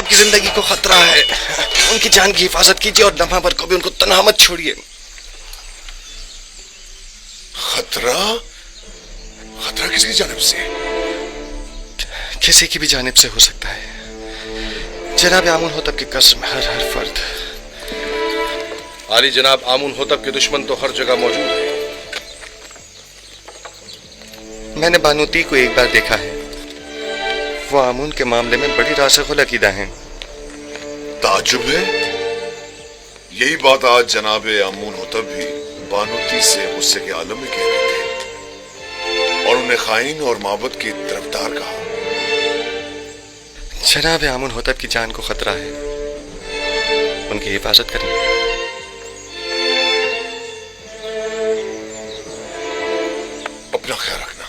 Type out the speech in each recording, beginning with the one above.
ہوتب کی زندگی کو خطرہ ہے، ان کی جان کی حفاظت کیجیے اور لمحہ بھر کو بھی ان کو تنہا مت چھوڑیے۔ خطرہ؟ خطرہ کس کی جانب سے؟ کسی کی بھی جانب سے ہو سکتا ہے جناب آمون ہوتب کی قسم، ہر فرد۔ عالی جناب، آمون ہوتب کے دشمن تو ہر جگہ موجود ہیں۔ میں نے بانوتی کو ایک بار دیکھا ہے، وہ آمون کے معاملے میں بڑی راسخ العقیدہ ہیں۔ تعجب ہے، یہی بات آج جناب آمون ہوتب بھی بانوتی سے غصے کے عالم میں کہہ رہے تھے اور انہیں خائن اور معبد کی طرفدار کہا۔ جناب آمون ہوتب کی جان کو خطرہ ہے، ان کی حفاظت کریں۔ اپنا خیال رکھنا۔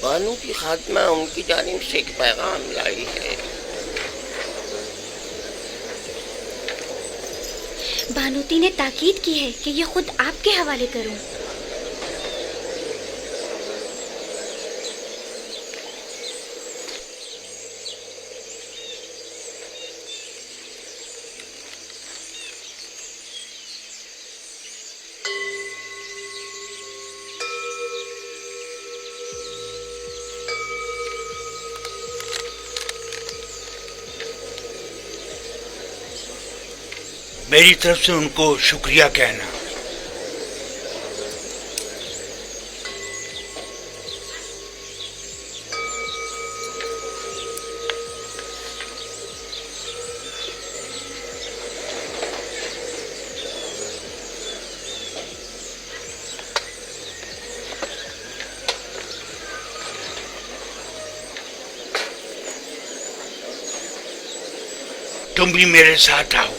بانو کی خاتمہ ان کی جانب سے ایک پیغام لائی ہے۔ بانوتی نے تاکید کی ہے کہ یہ خود آپ کے حوالے کروں۔ میری طرف سے ان کو شکریہ کہنا۔ تم بھی میرے ساتھ آؤ۔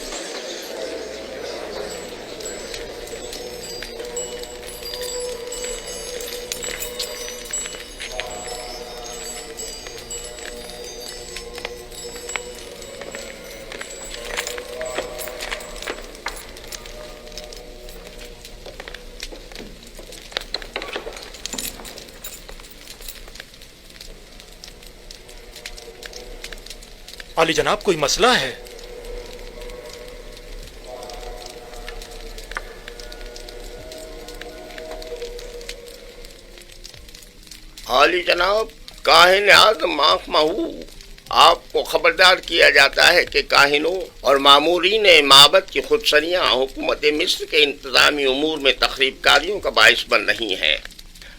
عالی جناب، کوئی مسئلہ ہے؟ عالی جناب، کاہن اعظم آنکھ مہو، آپ کو خبردار کیا جاتا ہے کہ کاہنوں اور مامورین معبد کی خودسریاں حکومت مصر کے انتظامی امور میں تخریب کاریوں کا باعث بن رہی ہیں۔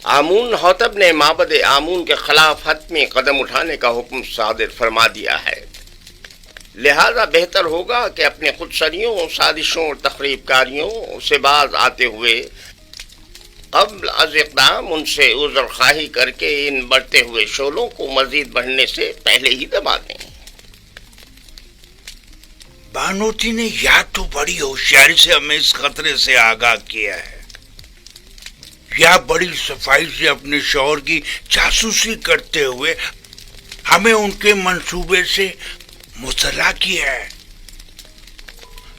آمون ہوتب نے معبد آمون کے خلاف حتمی قدم اٹھانے کا حکم صادر فرما دیا ہے، لہذا بہتر ہوگا کہ اپنے خودسریوں، سازشوں اور تخریب کاریوں سے باز آتے ہوئے قبل از اقدام ان سے عذر خواہی کر کے ان بڑھتے ہوئے شعلوں کو مزید بڑھنے سے پہلے ہی دبا دیں۔ بانوتی نے یا تو بڑی ہوشیاری سے ہمیں اس خطرے سے آگاہ کیا ہے یا بڑی صفائی سے اپنے شوہر کی جاسوسی کرتے ہوئے ہمیں ان کے منصوبے سے مطلع کیا ہے۔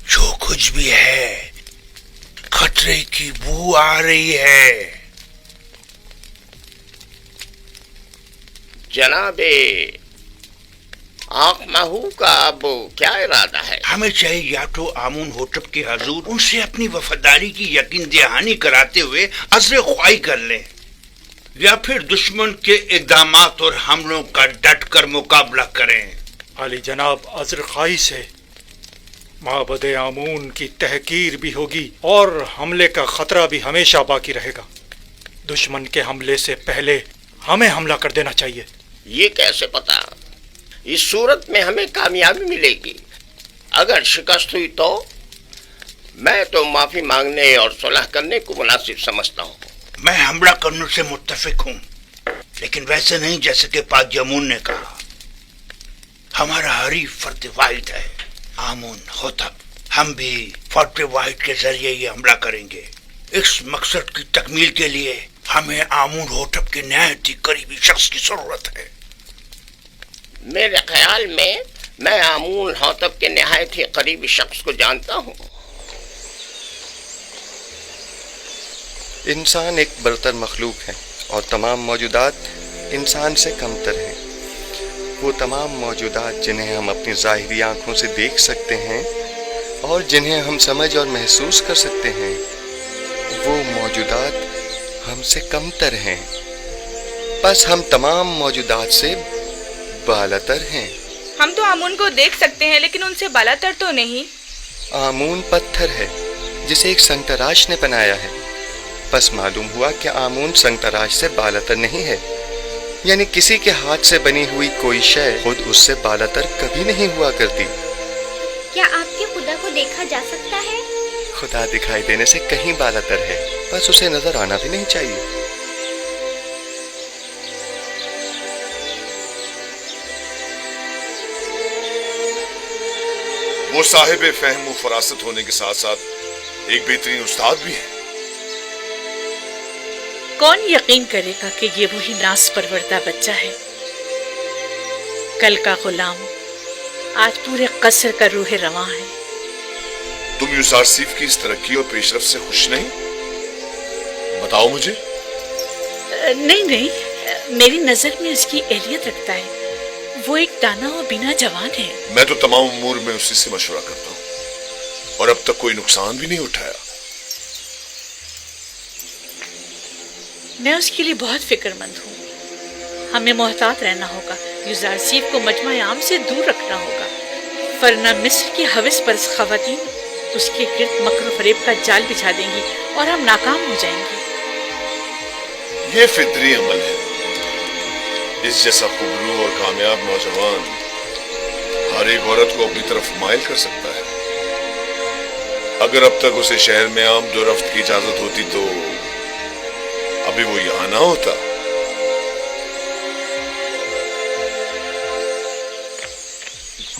جو کچھ بھی ہے، خطرے کی بو آ رہی ہے۔ جناب آنکھ مہو کا اب کیا ارادہ ہے؟ ہمیں چاہیے یا تو آمون ہوتب کے حضور ان سے اپنی وفاداری کی یقین دہانی کراتے ہوئے عذر خواہی کر لیں، یا پھر دشمن کے اقدامات اور حملوں کا ڈٹ کر مقابلہ کریں۔ عالی جناب، عذر خواہی سے معبد آمون کی تحقیر بھی ہوگی اور حملے کا خطرہ بھی ہمیشہ باقی رہے گا۔ دشمن کے حملے سے پہلے ہمیں حملہ کر دینا چاہیے۔ یہ کیسے پتا؟ اس صورت میں ہمیں کامیابی ملے گی۔ اگر شکست ہوئی تو میں تو معافی مانگنے اور صلح کرنے کو مناسب سمجھتا ہوں۔ میں حملہ کرنے سے متفق ہوں، لیکن ویسے نہیں جیسے کہ پادیمون نے کہا۔ ہمارا حریف فرد واحد ہے آمون ہوتب، ہم بھی فورٹ واحد کے ذریعے یہ حملہ کریں گے۔ اس مقصد کی تکمیل کے لیے ہمیں آمون ہوتب کے نہایت ہی قریبی شخص کی ضرورت ہے۔ میرے خیال میں آمون ہوتب کے نہایت ہی قریبی شخص کو جانتا ہوں۔ انسان ایک برتر مخلوق ہے और तमाम मौजूदात इंसान से कमतर हैं। वो तमाम मौजूदात जिन्हें हम अपनी ज़ाहिरी आँखों से देख सकते हैं और जिन्हें हम समझ और महसूस कर सकते हैं, वो मौजूदात हमसे कमतर हैं। बस हम तमाम मौजूदात से बालातर हैं। हम तो आमून को देख सकते हैं लेकिन उनसे बालातर तो नहीं। आमून पत्थर है जिसे एक संगतराश ने बनाया है। बस मालूम हुआ कि आमून संगतराश से बालातर नहीं है, यानी किसी के हाथ से बनी हुई कोई शय खुद उससे बालातर कभी नहीं हुआ करती। क्या आपके खुदा को देखा जा सकता है? खुदा दिखाई देने से कहीं बालातर है, बस उसे नजर आना भी नहीं चाहिए। वो साहिब फहम व फरासत होने के साथ साथ एक बेहतरीन उस्ताद भी है। कौन यकीन करेगा कि ये वही नास परवरदा बच्चा है? कल का गुलाम आज पूरे कसर का रूह रवां है। तुम यूसुफ की इस तरक्की और पेशरफ से खुश नहीं? बताओ मुझे। नहीं, मेरी नजर में उसकी एहलियत रखता है। वो एक दाना और बिना जवान है। मैं तो तमाम उमूर में उसी से मशवरा करता हूँ और अब तक कोई नुकसान भी नहीं उठाया। मैं उसके लिए बहुत फिक्रमंद हूँ। हमें मोहतात रहना होगा। यूसुफ को मजमा आम से दूर रखना होगा, वरना मिस्र की हविस पर खवातीन उसके गिर्द मकर फरेब का जाल बिछा देंगी और हम नाकाम हो जाएंगे। ये फितरी अमल है। इस जैसा खुबरू और कामयाब नौजवान हर एक औरत को अपनी तरफ माइल कर सकता है। अगर अब तक उसे शहर में आम दो रफ्त की इजाजत होती तो अभी वो यहां ना होता।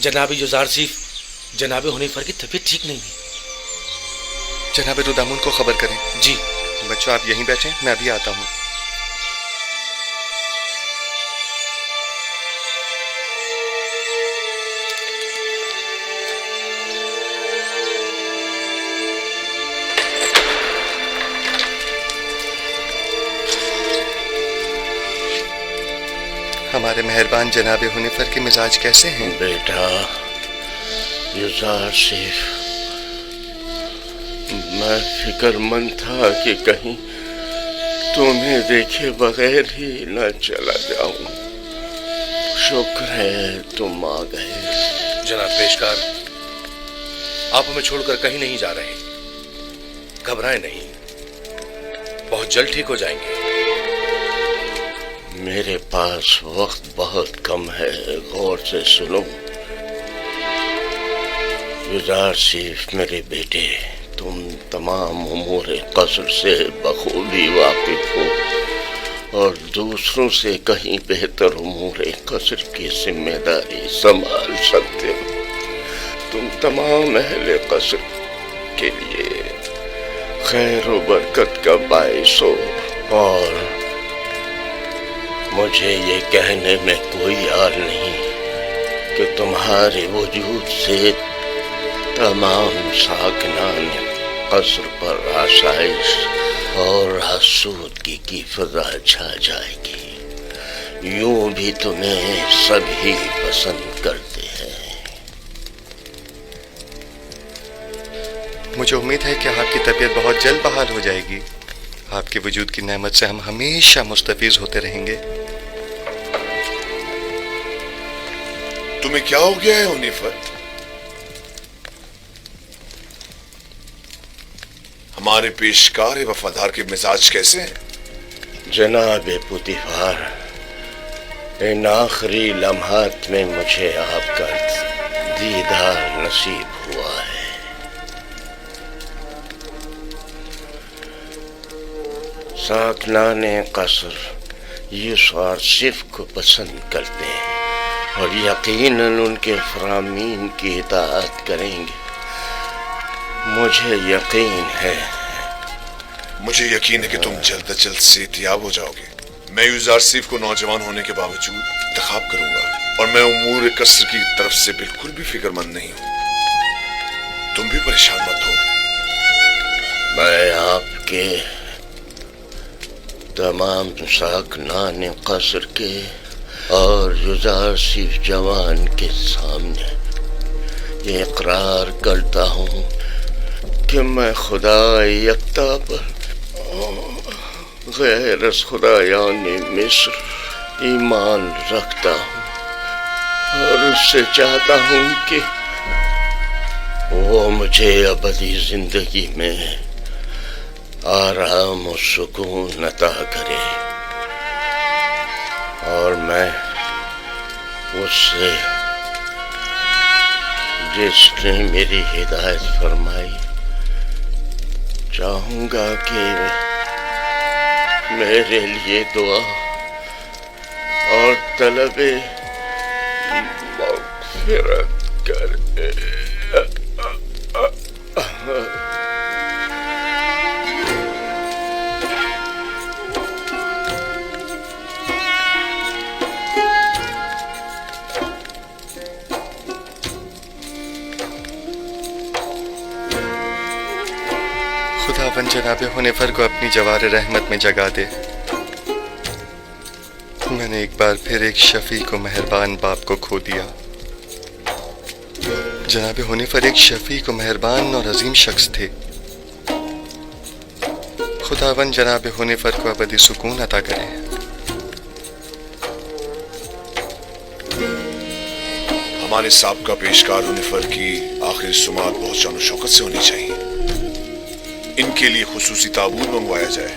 जनाब यूसुफ, जनाब हुनैफर की तबीयत ठीक नहीं है। जनाब रुदामुन को खबर करें। जी। बच्चों आप यहीं बैठें, मैं अभी आता हूँ। हमारे मेहरबान जनाब हुनैफर के मिजाज कैसे हैं? बेटा यूसुफ, मैं फिक्रमंद था कि कहीं तुम्हें देखे बगैर ही न चला जाऊं। शुक्र है तुम आ गए। जनाब पेशकार, आप हमें छोड़कर कहीं नहीं जा रहे। घबराएं नहीं, बहुत जल्द ठीक हो जाएंगे। मेरे पास वक्त बहुत कम है, गौर से सुनो। यूसुफ मेरे बेटे, तुम तमाम उमूर कसर से बखूबी वाकिफ हो और दूसरों से कहीं बेहतर उमूर कसर की जिम्मेदारी संभाल सकते हो। तुम तमाम अहले कसर के लिए खैर व बरकत का बाइस हो और मुझे ये कहने में कोई यार नहीं कि तुम्हारे वजूद से तमाम साकिनान कसर पर आसाइश और हसूदगी की फिजा छा जाएगी। यूं भी तुम्हें सभी पसंद करते हैं। मुझे उम्मीद है कि आपकी तबीयत बहुत जल्द बहाल हो जाएगी। आपके वजूद की नेमत से हम हमेशा मुस्तफीज होते रहेंगे। तुम्हें क्या हो गया है हुनैफर? हमारे पेशकार वफादार के मिजाज कैसे हैं? जनाब पुतिफार, इन आखिरी लम्हात में मुझे आपका दीदार नसीब हुआ है। साकिनाने कसर यूसुफ को पसंद करते हैं और यकीनन उनके फरामीन की इताअत करेंगे। मुझे यकीन है कि तुम जल्द अज जल्द सेहतियाब हो जाओगे। मैं यूसुफ को नौजवान होने के बावजूद इंतखाब करूंगा और मैं उमूर कसर की तरफ से बिल्कुल भी फिक्रमंद नहीं हूं। तुम भी परेशान मत हो। मैं आपके تمام ساکنان قصر کے اور یوزارسیف جوان کے سامنے یہ اقرار کرتا ہوں کہ میں خدا یکتا پر غیر از خدایان مصر ایمان رکھتا ہوں اور اس سے چاہتا ہوں کہ وہ مجھے ابدی زندگی میں آرام و سکون عطا کرے، اور میں اس سے جس نے میری ہدایت فرمائی چاہوں گا کہ میرے لیے دعا اور طلب مغفرت کرے۔ خداوند جناب حنیفر کو اپنی جوار رحمت میں جگا دے۔ میں نے ایک بار پھر ایک شفیق و مہربان باپ کو کھو دیا۔ جناب حنیفر ایک شفیق و مہربان اور عظیم شخص تھے۔ خداوند جناب حنیفر کو ابدی سکون عطا کرے۔ ہمارے سابقہ پیشکار حنیفر کی آخری سماعت بہت شان و شوکت سے ہونی چاہیے۔ ان کے لیے خصوصی تابوت منگوایا جائے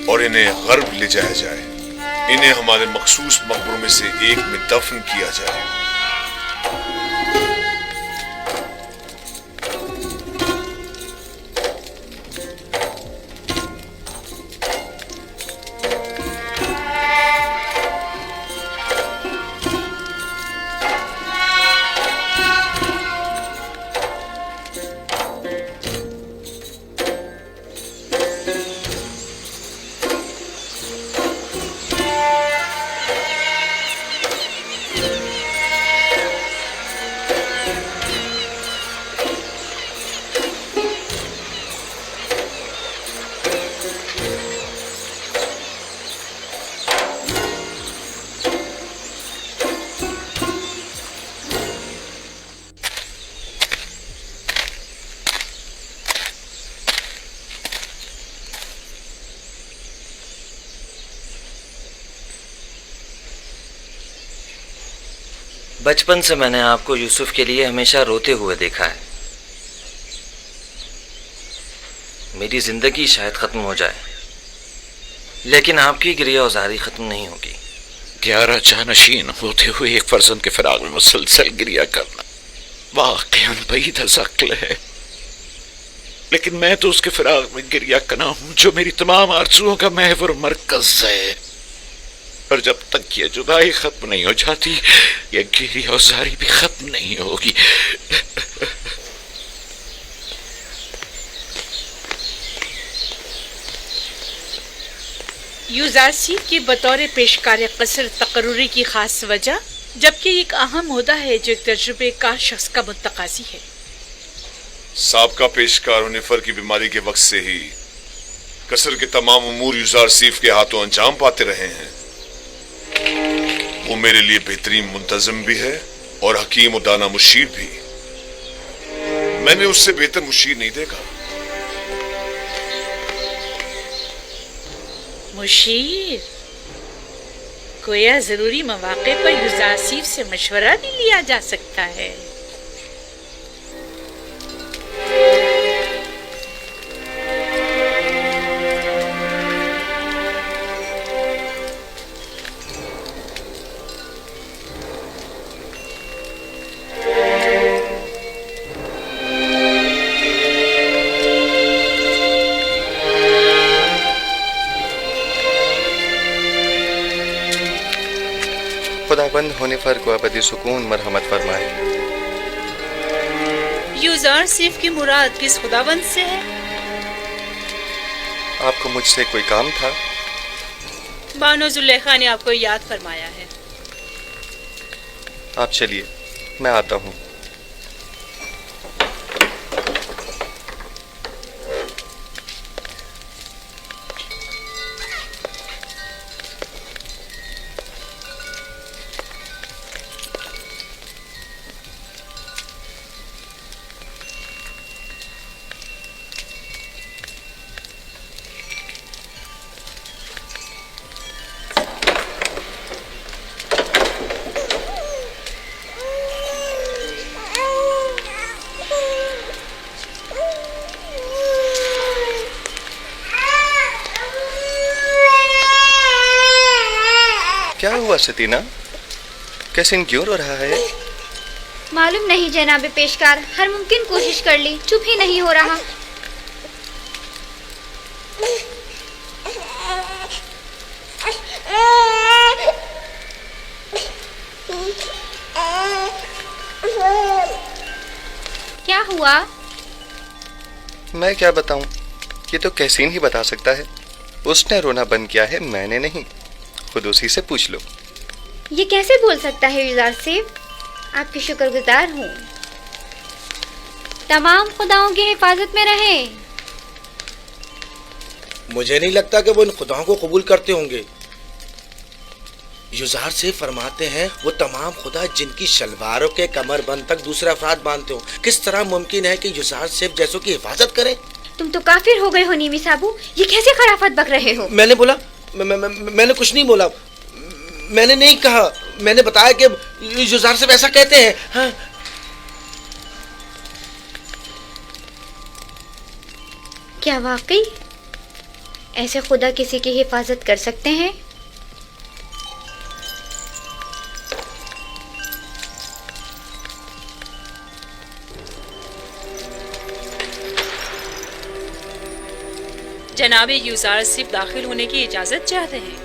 اور انہیں غرب لے جایا جائے۔ انہیں ہمارے مخصوص مقبروں میں سے ایک میں دفن کیا جائے۔ بچپن سے میں نے آپ کو یوسف کے لیے ہمیشہ روتے ہوئے دیکھا ہے۔ میری زندگی شاید ختم ہو جائے لیکن آپ کی گریہ وزاری ختم نہیں ہوگی۔ 11 جانشین ہوتے ہوئے ایک فرزند کے فراق میں مسلسل گریہ کرنا واقعاً بعید از عقل ہے، لیکن میں تو اس کے فراق میں گریہ کرنا ہوں جو میری تمام آرزوؤں کا محور و مرکز ہے، اور جب تک یہ جدائی ختم نہیں ہو جاتی یہ گریہ وزاری بھی ختم نہیں ہوگی۔ یوزارسیف کی بطور پیشکار قصر تقرری کی خاص وجہ، جبکہ ایک اہم عہدہ ہے جو ایک تجربے کار شخص کا متقاضی ہے۔ سابقہ پیشکار حنیفر کی بیماری کے وقت سے ہی قصر کے تمام امور یوزارسیف کے ہاتھوں انجام پاتے رہے ہیں۔ وہ میرے لیے بہترین منتظم بھی ہے اور حکیم و دانا مشیر بھی۔ میں نے اس سے بہتر مشیر نہیں دیکھا۔ مشیر؟ گویا ضروری مواقع پر یوزارسیف سے مشورہ بھی لیا جا سکتا ہے۔ خداوند حنیفر کو ابدی سکون مرحمت فرمائے۔ یوزارسیف کی مراد کس خداوند سے ہے؟ آپ کو مجھ سے کوئی کام تھا؟ بانو زلیخا نے آپ کو یاد فرمایا ہے۔ آپ چلیے، میں آتا ہوں۔ ہوا ستینہ؟ کیسن کیوں رو رہا ہے؟ معلوم نہیں جناب پیشکار، ہر ممکن کوشش کر لی، چپ ہی نہیں ہو رہا۔ کیا ہوا؟ میں کیا بتاؤں، یہ تو کیسین ہی بتا سکتا ہے۔ اس نے رونا بند کیا ہے، میں نے نہیں، خود اسی سے پوچھ لو۔ یہ کیسے بول سکتا ہے یوزار صاحب؟ آپ کی شکر گزار ہوں۔ تمام خداؤں کی حفاظت میں رہے۔ مجھے نہیں لگتا کہ وہ ان خداؤں کو قبول کرتے ہوں گے۔ یوزار سے فرماتے ہیں وہ تمام خدا جن کی شلواروں کے کمر بند تک دوسرے افراد باندھتے ہوں، کس طرح ممکن ہے کہ یوزار صرف جیسوں کی حفاظت کریں؟ تم تو کافر ہو گئے ہو نیمی صابو، یہ کیسے خرافات بک رہے ہو؟ میں نے بولا، میں نے کچھ نہیں بولا، میں نے نہیں کہا، میں نے بتایا کہ یوزار صاحب ایسا کہتے ہیں۔ ہاں کیا واقعی ایسے خدا کسی کی حفاظت کر سکتے ہیں؟ جناب یوزار صرف داخل ہونے کی اجازت چاہتے ہیں۔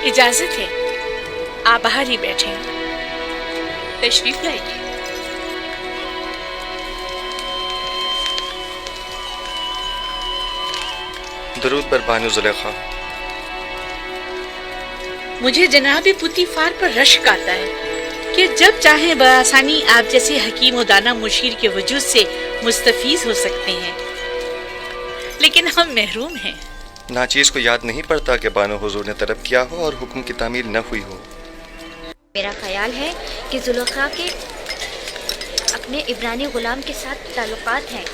اجازت ہے، آپ باہر ہی بیٹھیں، تشریف لائیے۔ درود بر بانو زلیخا۔ مجھے جناب پوتیفار پر رشک آتا ہے کہ جب چاہیں بآسانی آپ جیسے حکیم و دانا مشیر کے وجود سے مستفیض ہو سکتے ہیں، لیکن ہم محروم ہیں۔ ناچیز کو یاد نہیں پڑتا کہ بانو حضور نے طلب کیا ہو اور حکم کی تعمیل نہ ہوئی ہو۔ میرا خیال ہے کہ زلیخا کے اپنے عبرانی غلام کے ساتھ تعلقات ہیں۔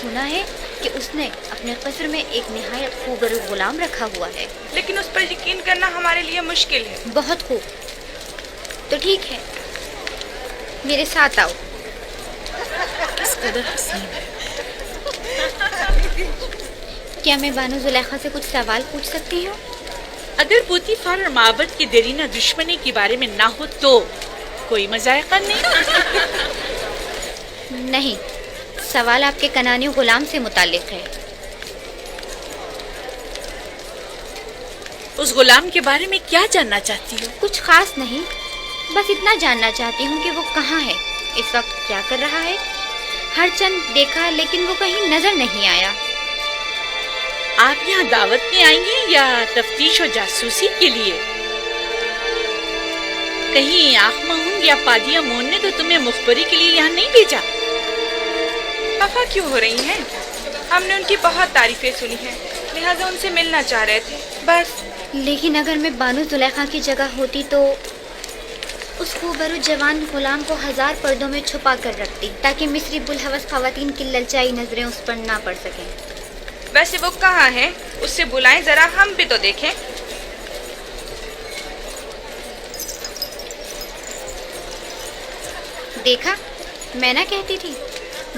سنا ہے کہ اس نے اپنے قصر میں ایک نہایت خوبصورت غلام رکھا ہوا ہے، لیکن اس پر یقین کرنا ہمارے لیے مشکل ہے۔ بہت خوب، تو ٹھیک ہے، میرے ساتھ آؤ۔ اس قدر حسین ہے۔ کیا میں بانو زلیخا سے کچھ سوال پوچھ سکتی ہوں؟ اگر پوتیفار اور معبد کی دیرینہ دشمنی کے بارے میں نہ ہو تو کوئی مذائقہ نہیں؟ نہیں، سوال آپ کے کنانی غلام سے متعلق ہے۔ اس غلام کے بارے میں کیا جاننا چاہتی ہو؟ کچھ خاص نہیں، بس اتنا جاننا چاہتی ہوں کہ وہ کہاں ہے، اس وقت کیا کر رہا ہے۔ ہر چند دیکھا لیکن وہ کہیں نظر نہیں آیا۔ آپ یہاں دعوت میں آئی ہیں یا تفتیش و جاسوسی کے لیے؟ کہیں آنکھ مہنگ یا پادیا مون نے تو تمہیں مخبری کے لیے یہاں نہیں بھیجا؟ خفا کیوں ہو رہی ہیں؟ ہم نے ان کی بہت تعریفیں سنی ہیں، لہٰذا ان سے ملنا چاہ رہے تھے بس۔ لیکن اگر میں بانو زلیخا کی جگہ ہوتی تو اس خوبرو جوان غلام کو 1000 پردوں میں چھپا کر رکھتی تاکہ مصری بلحوث خواتین کی للچائی نظریں اس پر نہ پڑ سکیں۔ ویسے وہ کہاں ہے؟ اس سے بلائیں ذرا، ہم بھی تو دیکھیں۔ دیکھا، میں نہ کہتی تھی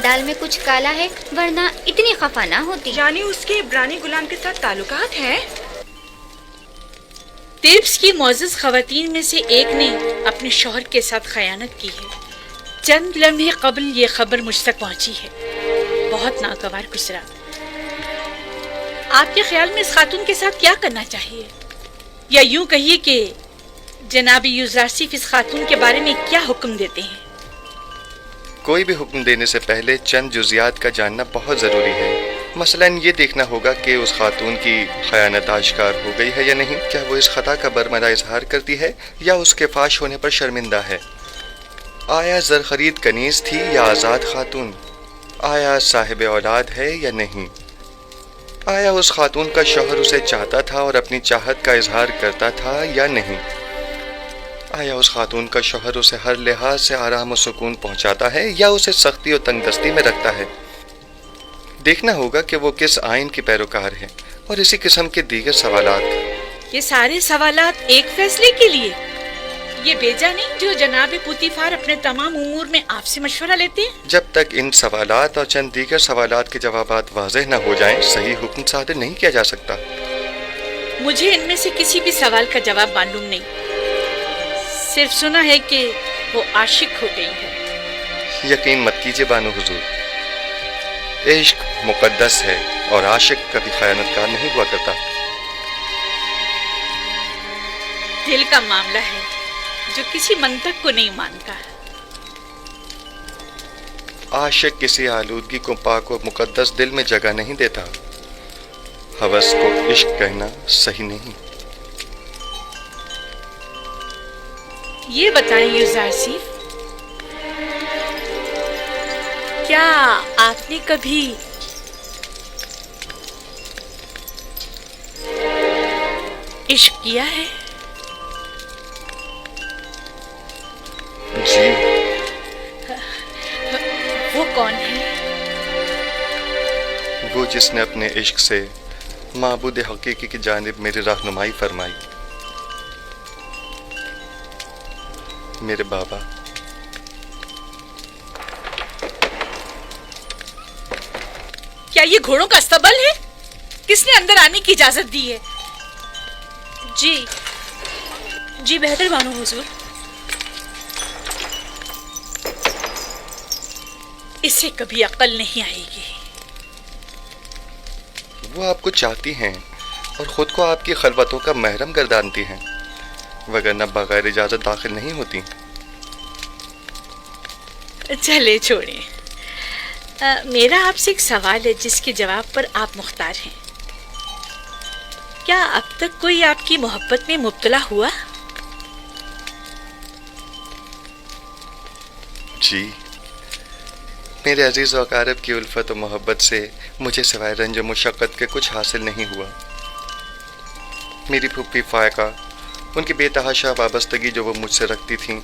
دال میں کچھ کالا ہے، ورنہ اتنی خفا نہ ہوتی۔ یعنی اس کے عبرانی غلام کے ساتھ تعلقات ہیں؟ تیبس کی معزز خواتین میں سے ایک نے اپنے شوہر کے ساتھ خیانت کی ہے۔ چند لمحے قبل یہ خبر مجھ تک پہنچی ہے۔ بہت ناگوار گزرا۔ آپ کے خیال میں اس خاتون کے ساتھ کیا کرنا چاہیے؟ یا یوں کہیے کہ جناب یوزارسیف اس خاتون کے بارے میں کیا حکم دیتے ہیں؟ کوئی بھی حکم دینے سے پہلے چند جزیات کا جاننا بہت ضروری ہے۔ مثلاً یہ دیکھنا ہوگا کہ اس خاتون کی خیانت آشکار ہو گئی ہے یا نہیں، کیا وہ اس خطا کا برملا اظہار کرتی ہے یا اس کے فاش ہونے پر شرمندہ ہے، آیا زرخرید کنیز تھی یا آزاد خاتون، آیا صاحب اولاد ہے یا نہیں، آیا اس خاتون کا شوہر اسے چاہتا تھا اور اپنی چاہت کا اظہار کرتا تھا یا نہیں، آیا اس خاتون کا شوہر اسے ہر لحاظ سے آرام و سکون پہنچاتا ہے یا اسے سختی و تنگ دستی میں رکھتا ہے۔ دیکھنا ہوگا کہ وہ کس آئین کی پیروکار ہے اور اسی قسم کے دیگر سوالات۔ یہ سارے سوالات ایک فیصلے کے لیے ये बेजा नहीं जो जनाब पुतीफार अपने तमाम उमूर में आपसे मशवरा लेते हैं? जब तक इन सवालात और चंद दीगर सवालात के जवाबात वाज़ेह न हो जाएं, सही हुक्म सादिर नहीं किया जा सकता। मुझे इनमें से किसी भी सवाल का जवाब मालूम नहीं, सिर्फ सुना है कि वो आशिक हो गई है। यकीन मत कीजिए बानो हुजूर, इश्क मुकद्दस है और आशिक कभी खयानतकार नहीं हुआ करता। दिल का मामला है जो किसी मंतक को नहीं मानता। आशिक किसी आलूदगी को पाक और मुकद्दस दिल में जगह नहीं देता। हवस को इश्क कहना सही नहीं। ये बताएं युज़ार सीफ, क्या आपने कभी इश्क किया है? जी। वो कौन है? वो जिसने अपने इश्क से माबूद हकीकी की जानिब मेरी रहनुमाई फरमाई। मेरे बाबा। क्या ये घोड़ों का अस्तबल है? किसने अंदर आने की इजाजत दी है? जी बेहतर बानो हुजूर। इसे कभी अक्ल नहीं आएगी। वो आपको चाहती हैं और खुद को आपकी खलवतों का महरम गर्दानती हैं, वगरना बगैर इजाजत दाखिल नहीं होती। चले छोड़े, मेरा आपसे एक सवाल है जिसके जवाब पर आप मुख्तार हैं। क्या अब तक कोई आपकी मोहब्बत में मुब्तला हुआ? जी, मेरे अजीज व अकारब की उल्फत और मोहब्बत से मुझे सिवाय रंज मुशक्क़त के कुछ हासिल नहीं हुआ। मेरी फूफी फायका, उनकी बेतहाशा वाबस्तगी जो वो मुझसे रखती थीं,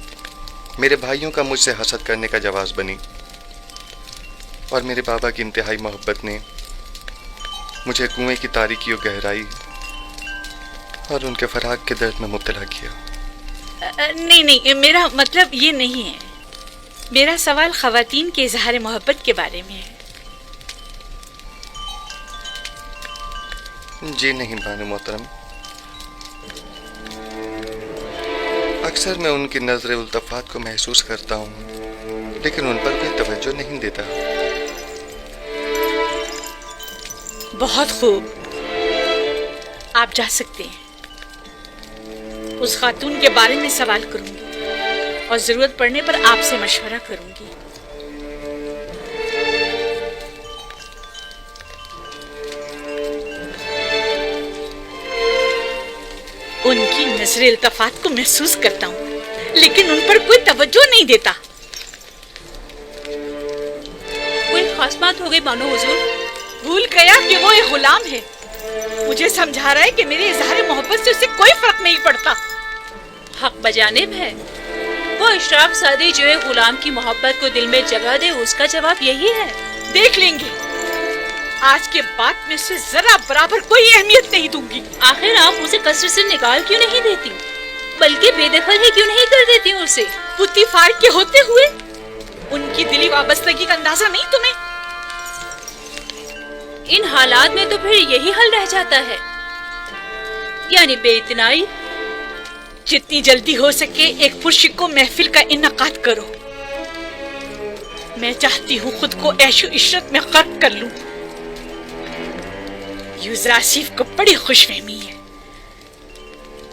मेरे भाइयों का मुझसे हसद करने का जवाज़ बनी, और मेरे बाबा की इंतहाई मोहब्बत ने मुझे कुएं की तारीकी और गहराई और उनके फराग के दर्द में मुब्तला किया। नहीं, मेरा मतलब ये नहीं है। मेरा सवाल ख़वातीन के इज़हार मोहब्बत के बारे में है। जी नहीं बानो मोहतरम, अक्सर मैं उनकी नज़र उल्तफ़ात को महसूस करता हूँ, लेकिन उन पर कोई तवज्जो नहीं देता। बहुत खूब, आप जा सकते हैं। उस खातून के बारे में सवाल करूंगी और जरूरत पड़ने पर आपसे मशवरा करूंगी। उनकी नजर इल्तफात को महसूस करता हूँ, लेकिन उन पर कोई तवज्जो नहीं देता। कोई खास बात हो गई बानो हुजूर? भूल गया कि वो एक गुलाम है। मुझे समझा रहा है कि मेरे इज़हार मोहब्बत से उसे कोई फर्क नहीं पड़ता। हक बजानिब है। वो इशराक सादी जो है गुलाम की मोहब्बत को दिल में जगह दे, उसका जवाब यही है। देख लेंगे। आज के बाद मैं उसे जरा बराबर कोई अहमियत नहीं दूंगी। आखिर आप उसे कसरत से निकाल क्यों नहीं देती, बल्कि बेदखल ही क्यों नहीं कर देती उसे? पुतीफार के होते हुए उनकी दिली वाबस्तगी का अंदाजा नहीं तुम्हें? इन हालात में तो फिर यही हल रह जाता है, यानी बेइतनाई। जितनी जल्दी हो सके एक पुरशिको महफिल का इन्नाकाद करो। मैं चाहती हूँ खुद को ऐशो इशरत में गर्क कर लूं। युज़रा आसिफ को बड़ी खुशफहमी है।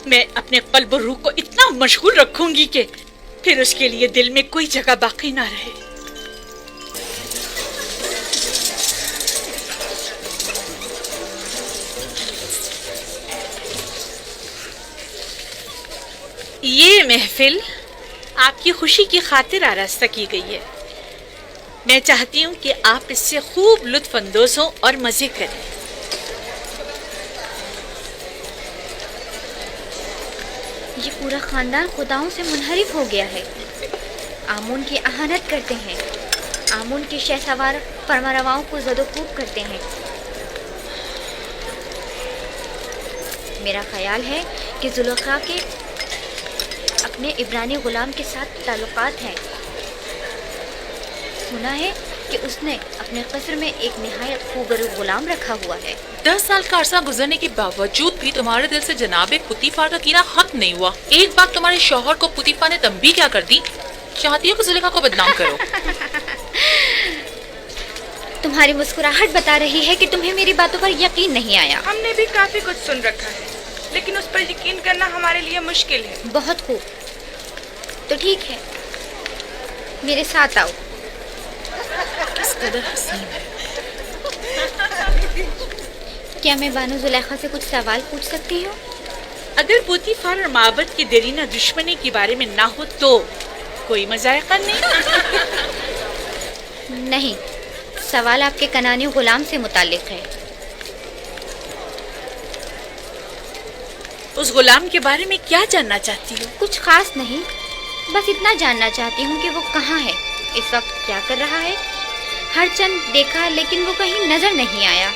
मैं अपने कल्ब और रूह को इतना मशगूल रखूंगी कि फिर उसके लिए दिल में कोई जगह बाकी ना रहे। ये महफिल आपकी खुशी की खातिर आरास्ता की गई है। मैं चाहती हूँ कि आप इससे खूब लुत्फ अंदोज हों और मजे करें। ये पूरा खानदान खुदाओं से मुनहरिफ हो गया है। आमून की अहानत करते हैं, आमून के शहसवार फरमारवाओं को ज़दोकूब करते हैं। मेरा ख्याल है कि जुलेखा के अपने इब्रानी गुलाम के साथ ताल्लुकात हैं। सुना है कि उसने अपने कस्र में एक निहायत खूबरू गुलाम रखा हुआ है। 10 साल का अरसा गुजरने के बावजूद भी तुम्हारे दिल से जनाब पुतीफार का कीना खत्म नहीं हुआ। एक बार तुम्हारे शौहर को पुतीफार ने तंबीह क्या कर दी? चाहती हो कि जुलेखा को बदनाम करो? तुम्हारी मुस्कुराहट बता रही है कि तुम्हें मेरी बातों पर यकीन नहीं आया। हमने भी काफी कुछ सुन रखा है, लेकिन उस पर यकीन करना हमारे लिए मुश्किल है। बहुत खूब, तो ठीक है, मेरे साथ आओ। किस कदर हसीन है। क्या मैं बानो जुलेखा से कुछ सवाल पूछ सकती हूँ? अगर पुतीफार और माबद की देरीना दुश्मनी के बारे में ना हो तो कोई मजायका नहीं। नहीं, सवाल आपके कनानी गुलाम से मुताल्लिक है। उस गुलाम के बारे में क्या जानना चाहती हो? कुछ खास नहीं, बस इतना जानना चाहती हूँ कि वो कहाँ है, इस वक्त क्या कर रहा है। हर चंद देखा लेकिन वो कहीं नजर नहीं आया।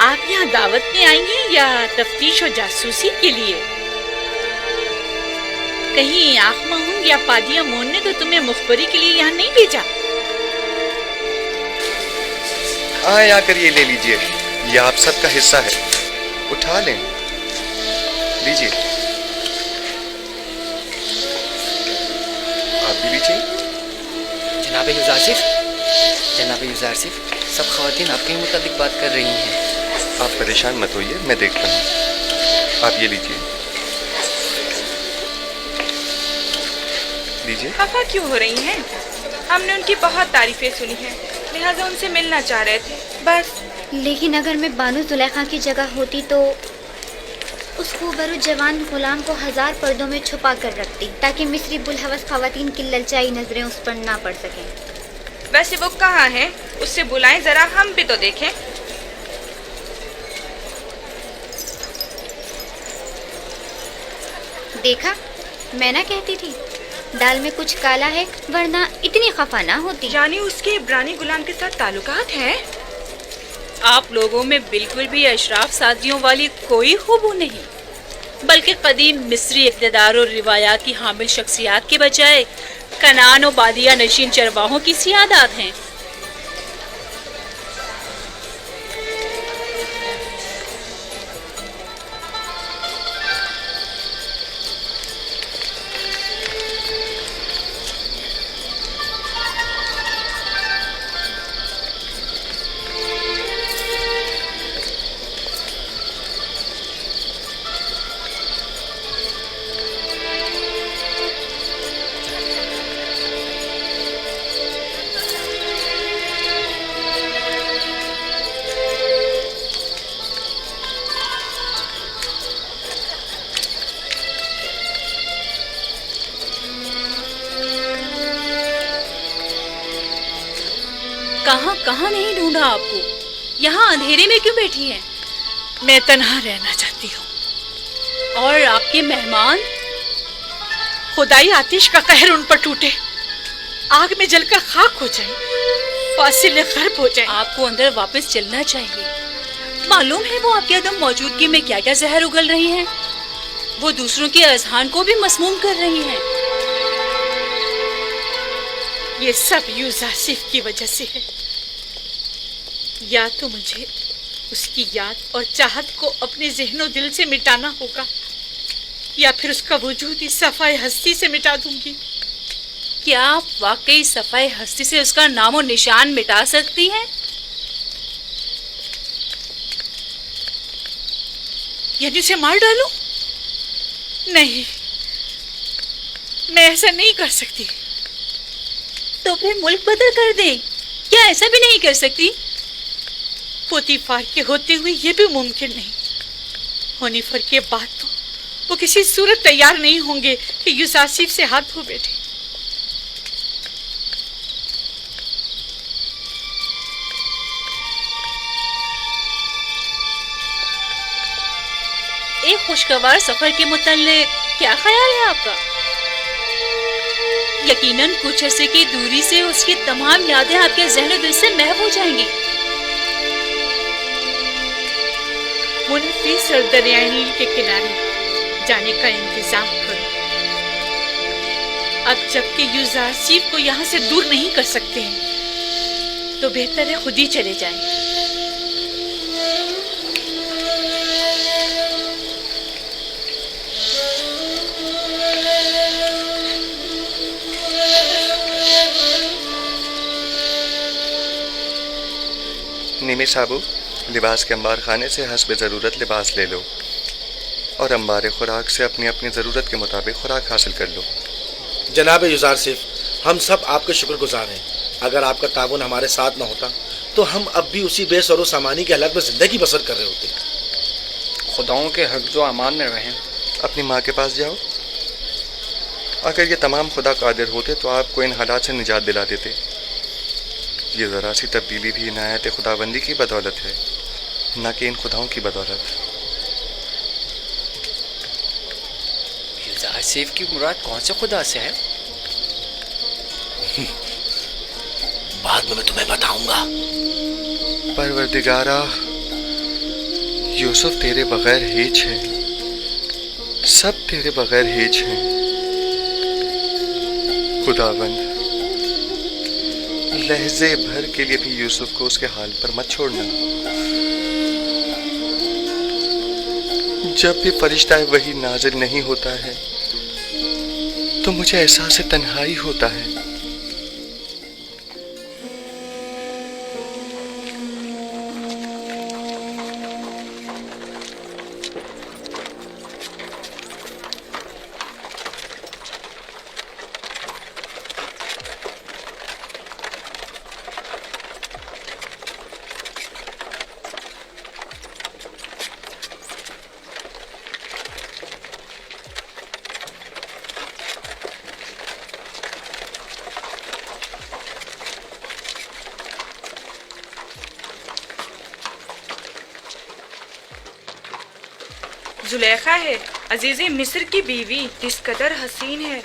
आप यहाँ दावत में आई हैं या तफ्तीश और जासूसी के लिए? कहीं आखमा हूँ या पादिया मोन ने तो तुम्हें मुखबरी के लिए यहाँ नहीं भेजा? आए आकर ये ले लीजिए, ये आप सबका हिस्सा है, उठा लें, लीजिए। आप भी लीजिए। जनाब यूज़ारसिफ, सब ख़वातीन आपके ही मुताबिक बात कर रही हैं। आप परेशान मत होइए, मैं देखता हूँ। आप ये लीजिए, लीजिए। खफा क्यों हो रही हैं? हमने उनकी बहुत तारीफें सुनी हैं, लिहाजा उनसे मिलना चाह रहे थे, बस। लेकिन अगर मैं बानो जुलेखा की जगह होती तो उस खूबरू जवान गुलाम को 1000 पर्दों में छुपा कर रखती, ताकि मिस्री बुलहवस ख़वातीन की ललचाई नजरें उस पर ना पड़ सकें। वैसे वो कहाँ है? उससे बुलाएं जरा, हम भी तो देखें। देखा, मैं ना कहती थी, दाल में कुछ काला है, वरना इतनी खफा ना होती। यानी उसके इब्रानी गुलाम के साथ ताल्लुकात हैं? आप लोगों में बिल्कुल भी अशराफ सादियों वाली कोई खूबू नहीं, बल्कि कदीम मिस्री इक़्तिदार और रिवायात की हामिल शख्सियात के बजाय कनान और बादिया नशीन चरवाहों की सियादात हैं। कहाँ कहाँ नहीं ढूंढा आपको, यहाँ अंधेरे में क्यों बैठी हैं? मैं तन्हा रहना चाहती हूँ। और आपके मेहमान? खुदाई आतिश का कहर उन पर टूटे, आग में जलकर खाक हो जाए, फासिले गर्ब हो जाए। आपको अंदर वापस चलना चाहिए। मालूम है वो आपके अदम मौजूदगी में क्या क्या जहर उगल रही हैं। वो दूसरों के अज़हान को भी मसमूम कर रही हैं। ये सब यूज़ारसिफ की वजह से है। या तो मुझे उसकी याद और चाहत को अपने ज़हनो दिल से मिटाना होगा, या फिर उसका वजूद ही सफ़ाए हस्ती से मिटा दूंगी। क्या आप वाकई सफ़ाए हस्ती से उसका नामो निशान मिटा सकती हैं? यानी उसे मार डालूं? नहीं, मैं ऐसा नहीं कर सकती। तो फिर मुल्क बदल कर दें। क्या ऐसा भी नहीं कर सकती? पुतीफार के होते हुए ये भी मुमकिन नहीं। होनीफर के बाद तो वो किसी सूरत तैयार नहीं होंगे कि यूज़ारसिफ से हाथ धो बैठे। एक खुशगवार सफर के मुताल्लिक क्या ख्याल है आपका? यकीनन कुछ अरसे की दूरी से उसकी तमाम यादें आपके ज़हन दिल से महव हो जाएंगी। मुनफिस और दरियाई नील के किनारे जाने का इंतजाम करो। اب جبکہ یوزارسیف کو یہاں سے دور نہیں کر سکتے ہیں تو بہتر ہے خود ہی چلے جائیں۔ نیمی صاحب، لباس کے انبار خانے سے حسب ضرورت لباس لے لو اور انبار خوراک سے اپنی اپنی ضرورت کے مطابق خوراک حاصل کر لو۔ جناب یوزارسیف، ہم سب آپ کے شکر گزار ہیں۔ اگر آپ کا تعاون ہمارے ساتھ نہ ہوتا تو ہم اب بھی اسی بے سر و سامانی کے حالات میں زندگی بسر کر رہے ہوتے۔ خداؤں کے حفظ و امان میں رہیں۔ اپنی ماں کے پاس جاؤ۔ اگر یہ تمام خدا قادر ہوتے تو آپ کو ان حالات سے نجات دلا دیتے۔ یہ ذرا سی تبدیلی بھی عنایت خداوندی کی بدولت ہے، نہ کہ ان خداؤں کی بدولت۔ یوزارسیف کی مراد کون سے خدا سے ہے؟ بعد میں تمہیں بتاؤں گا۔ پروردگارا، یوسف تیرے بغیر ہیچ ہے، سب تیرے بغیر ہیچ ہیں۔ خداوند، لہجے بھر کے لیے بھی یوسف کو اس کے حال پر مت چھوڑنا۔ جب بھی فرشتہ وہی نازل نہیں ہوتا ہے تو مجھے احساس تنہائی ہوتا ہے۔ زلیخا ہے، عزیز مصر کی بیوی، کس قدر حسین ہے۔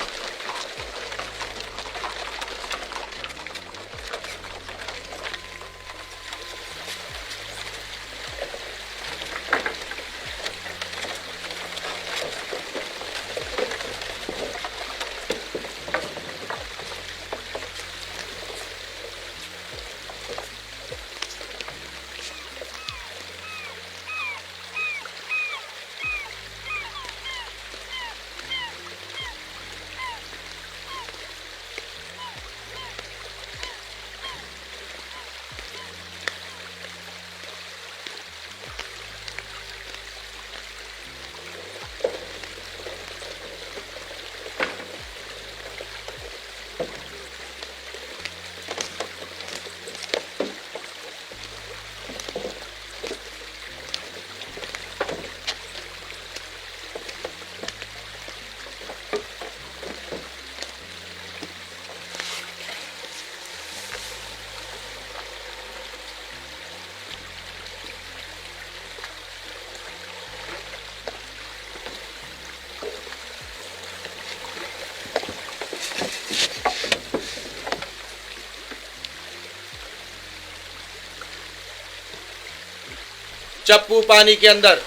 چپو پانی کے اندر۔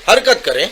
حرکت کریں۔